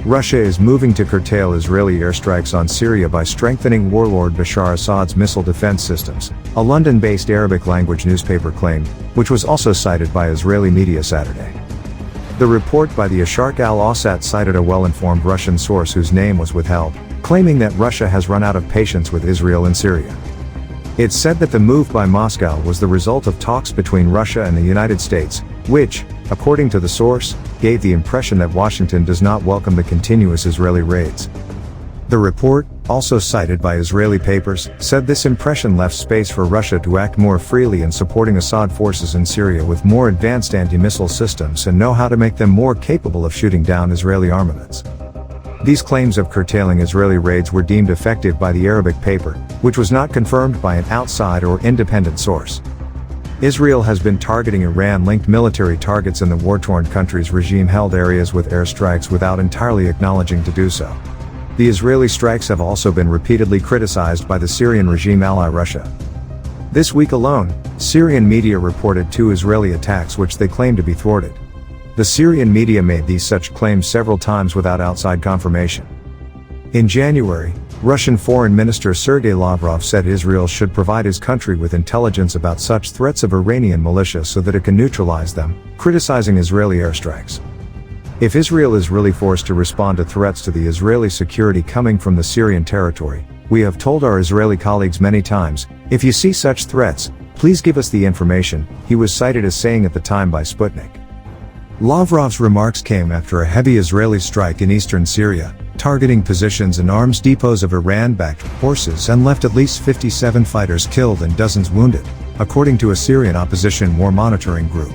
Russia is moving to curtail Israeli airstrikes on Syria by strengthening warlord Bashar Assad's missile defense systems, a London-based Arabic-language newspaper claimed, which was also cited by Israeli media Saturday. The report by the Asharq Al-Awsat cited a well-informed Russian source whose name was withheld, claiming that Russia has run out of patience with Israel and Syria. It said that the move by Moscow was the result of talks between Russia and the United States, which, according to the source, gave the impression that Washington does not welcome the continuous Israeli raids. The report, also cited by Israeli papers, said this impression left space for Russia to act more freely in supporting Assad forces in Syria with more advanced anti-missile systems and know how to make them more capable of shooting down Israeli armaments. These claims of curtailing Israeli raids were deemed effective by the Arabic paper, which was not confirmed by an outside or independent source. Israel has been targeting Iran-linked military targets in the war-torn country's regime-held areas with airstrikes without entirely acknowledging to do so. The Israeli strikes have also been repeatedly criticized by the Syrian regime ally Russia. This week alone, Syrian media reported 2 Israeli attacks which they claim to be thwarted. The Syrian media made these such claims several times without outside confirmation. In January, Russian Foreign Minister Sergei Lavrov said Israel should provide his country with intelligence about such threats of Iranian militia so that it can neutralize them, criticizing Israeli airstrikes. If Israel is really forced to respond to threats to the Israeli security coming from the Syrian territory, we have told our Israeli colleagues many times, if you see such threats, please give us the information, he was cited as saying at the time by Sputnik. Lavrov's remarks came after a heavy Israeli strike in eastern Syria, targeting positions and arms depots of Iran-backed forces and left at least 57 fighters killed and dozens wounded, according to a Syrian opposition war monitoring group.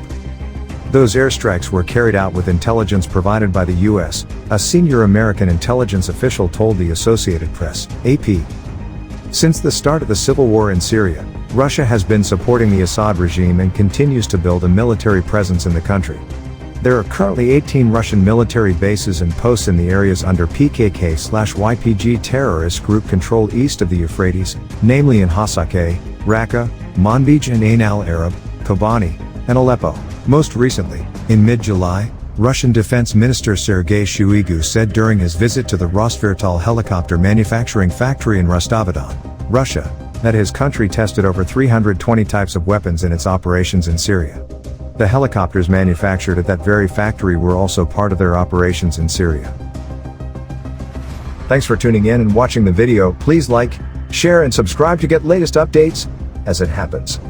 Those airstrikes were carried out with intelligence provided by the U.S., a senior American intelligence official told the Associated Press, AP. Since the start of the civil war in Syria, Russia has been supporting the Assad regime and continues to build a military presence in the country. There are currently 18 Russian military bases and posts in the areas under PKK/YPG terrorist group control east of the Euphrates, namely in Hasakeh, Raqqa, Manbij and Ain al-Arab, Kobani, and Aleppo. Most recently, in mid-July, Russian Defense Minister Sergei Shoigu said during his visit to the Rosvertal helicopter manufacturing factory in Rostov-on, Russia, that his country tested over 320 types of weapons in its operations in Syria. The helicopters manufactured at that very factory were also part of their operations in Syria. Thanks for tuning in and watching the video. Please like, share and subscribe to get latest updates as it happens.